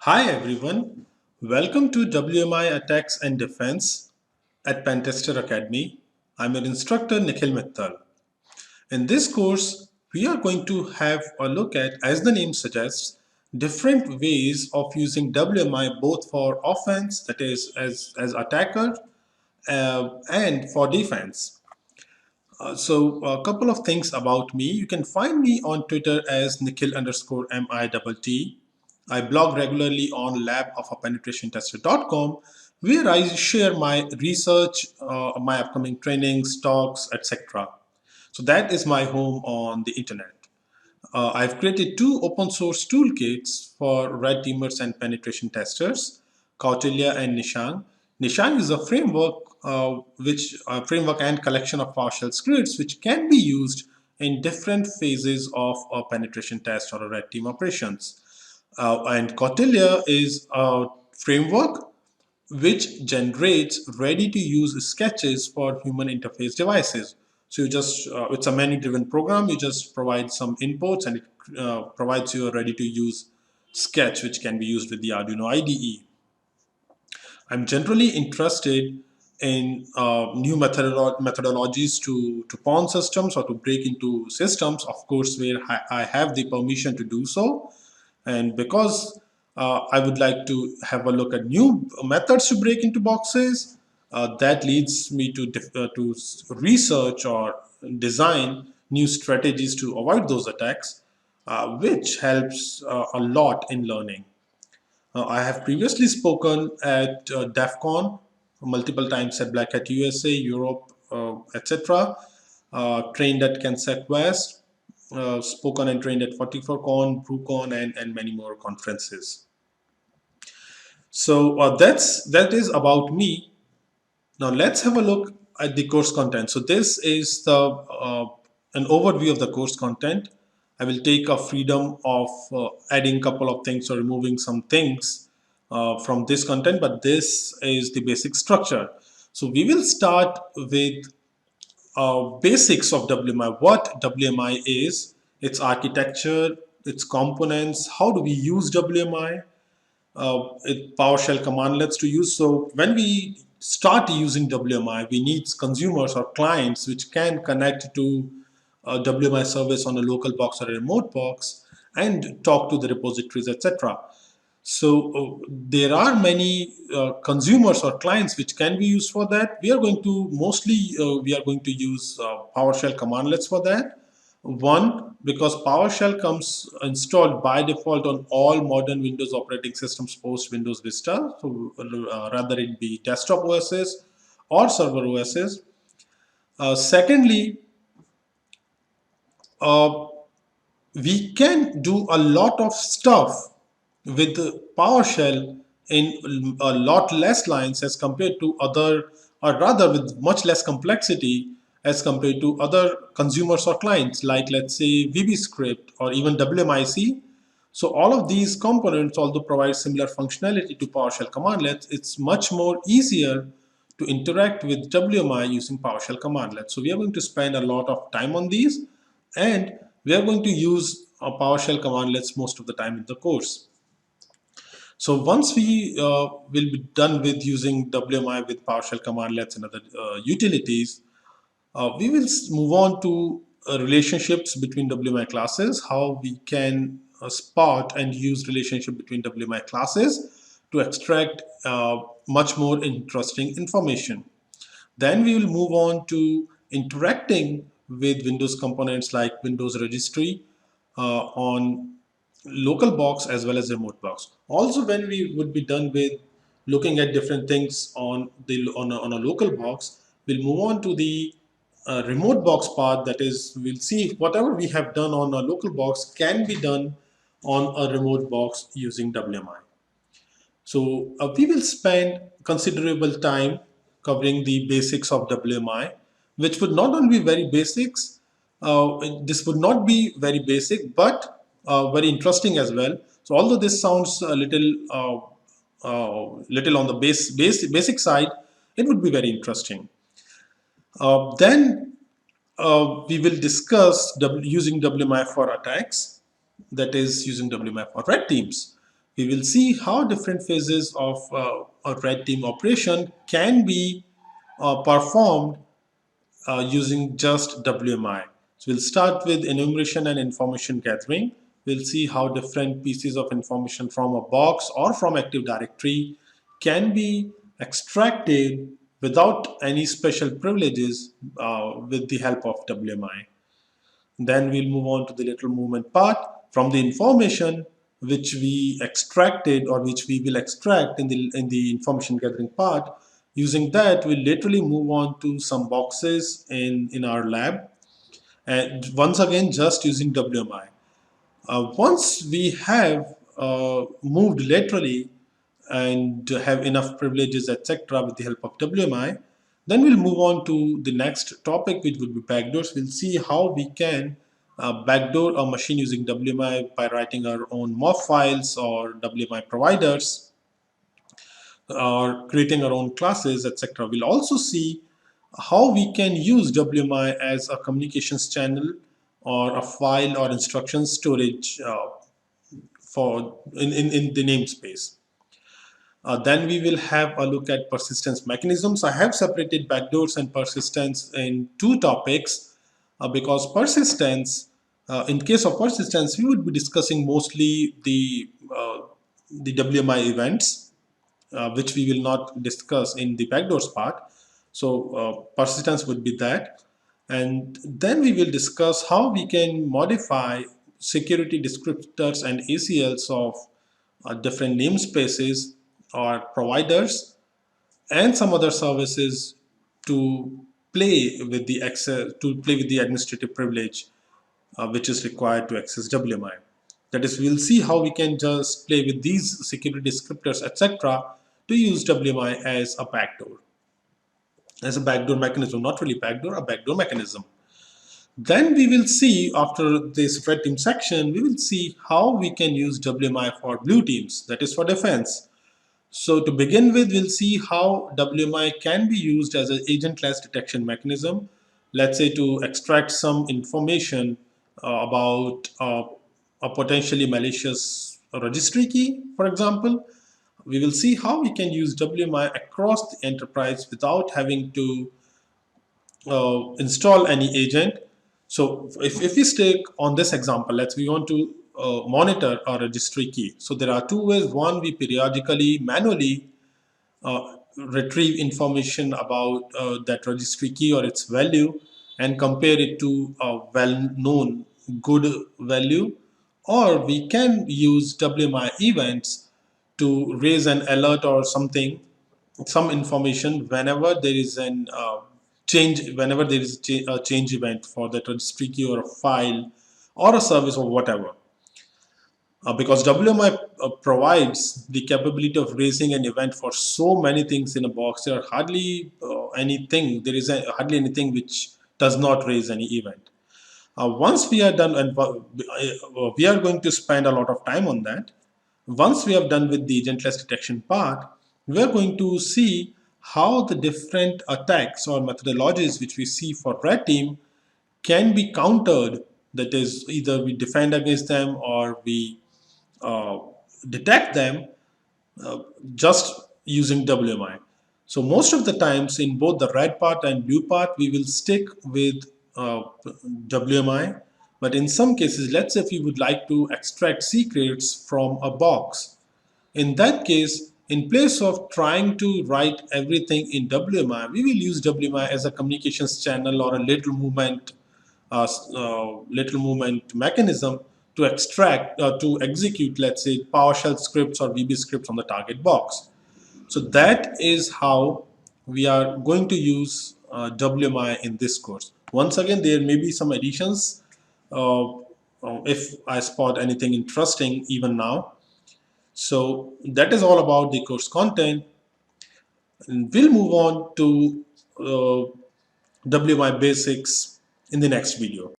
Hi everyone, welcome to WMI Attacks and Defense at Pentester Academy. I'm your instructor Nikhil Mittal. In this course, we are going to have a look at, as the name suggests, different ways of using WMI both for offense, that is as attacker, and for defense. So a couple of things about me. You can find me on Twitter as Nikhil underscore MITT. I blog regularly on labofApenetrationtester.com where I share my research, my upcoming trainings, talks, etc. So that is my home on the internet. I've created two open source toolkits for red teamers and penetration testers, Kautilya and Nishang. Nishang is a framework, which framework and collection of PowerShell scripts which can be used in different phases of a penetration test or a red team operations. And Kautilya is a framework which generates ready-to-use sketches for human interface devices. So you just, it's a menu-driven program. You just provide some inputs and it provides you a ready-to-use sketch which can be used with the Arduino IDE. I'm generally interested in new methodologies to pawn systems or to break into systems, of course, where I have the permission to do so. And because I would like to have a look at new methods to break into boxes, that leads me to research or design new strategies to avoid those attacks, which helps a lot in learning. I have previously spoken at DEF CON multiple times at Black Hat USA, Europe, etc. Trained at Kensec West, spoken and trained at 44Con, BrewCon, and many more conferences. So that is about me. Now let's have a look at the course content. So this is the an overview of the course content. I will take a freedom of adding a couple of things or removing some things from this content, but this is the basic structure. So we will start with basics of WMI, what WMI is, its architecture, its components, how do we use WMI, PowerShell commandlets to use. So when we start using WMI, we need consumers or clients which can connect to a WMI service on a local box or a remote box and talk to the repositories, etc. So there are many consumers or clients which can be used for that. We are going to mostly we are going to use PowerShell commandlets for that. One, because PowerShell comes installed by default on all modern Windows operating systems post Windows Vista. So rather it be desktop OSs or server OSs. Secondly, uh, we can do a lot of stuff with PowerShell in a lot less lines as compared to other, or rather with much less complexity as compared to other consumers or clients, like let's say VBScript or even WMIC. So all of these components, although provide similar functionality to PowerShell commandlets, it's much more easier to interact with WMI using PowerShell commandlets. So we are going to spend a lot of time on these, and we are going to use PowerShell commandlets most of the time in the course. So once we will be done with using WMI with PowerShell commandlets and other utilities, we will move on to relationships between WMI classes, how we can spot and use relationship between WMI classes to extract much more interesting information. Then we will move on to interacting with Windows components like Windows Registry on local box as well as remote box. Also, when we would be done with looking at different things on a local box, we'll move on to the remote box part. That is, we'll see if whatever we have done on a local box can be done on a remote box using WMI. So we will spend considerable time covering the basics of WMI, which would not only be very basics, this would not be very basic, but very interesting as well. So although this sounds a little on the basic side, it would be very interesting. Then we will discuss using WMI for attacks, that is using WMI for red teams. We will see how different phases of a red team operation can be performed using just WMI. So we'll start with enumeration and information gathering. We'll see how different pieces of information from a box or from Active Directory can be extracted without any special privileges with the help of WMI. Then we'll move on to the lateral movement part. From the information which we extracted or which we will extract in the information gathering part, using that we'll literally move on to some boxes in our lab, and once again just using WMI. Once we have moved laterally and have enough privileges, etc., with the help of WMI, then we'll move on to the next topic, which will be backdoors. We'll see how we can backdoor a machine using WMI by writing our own MOF files or WMI providers or creating our own classes, etc. We'll also see how we can use WMI as a communications channel or a file or instruction storage in the namespace. Then we will have a look at persistence mechanisms. I have separated backdoors and persistence in two topics because in case of persistence, we would be discussing mostly the WMI events, which we will not discuss in the backdoors part. So persistence would be that. And then we will discuss how we can modify security descriptors and ACLs of different namespaces or providers and some other services to play with the administrative privilege which is required to access WMI. That is, we'll see how we can just play with these security descriptors, etc., to use WMI as a backdoor mechanism, not really backdoor, a backdoor mechanism. Then we will see, after this red team section, we will see how we can use WMI for blue teams, that is for defense. So to begin with, we'll see how WMI can be used as an agent-less detection mechanism. Let's say to extract some information about a potentially malicious registry key, for example. We will see how we can use WMI across the enterprise without having to install any agent. So if we stick on this example, we want to monitor a registry key. So there are two ways. One, we periodically manually retrieve information about that registry key or its value and compare it to a well-known good value, or we can use WMI events to raise an alert or something, some information whenever there is a change event for that registry key or a file or a service or whatever. Because WMI provides the capability of raising an event for so many things in a box, there are hardly hardly anything which does not raise any event. Once we are done, and we are going to spend a lot of time on that. Once we have done with the agentless detection part, we are going to see how the different attacks or methodologies which we see for red team can be countered. That is, either we defend against them or we detect them just using WMI. So most of the times in both the red part and blue part, we will stick with WMI. But in some cases, let's say if we would like to extract secrets from a box, in that case, in place of trying to write everything in WMI, we will use WMI as a communications channel or a lateral movement mechanism to execute, let's say, PowerShell scripts or VB scripts on the target box. So that is how we are going to use WMI in this course. Once again, there may be some additions if I spot anything interesting even now. So that is all about the course content. And we'll move on to WMI basics in the next video.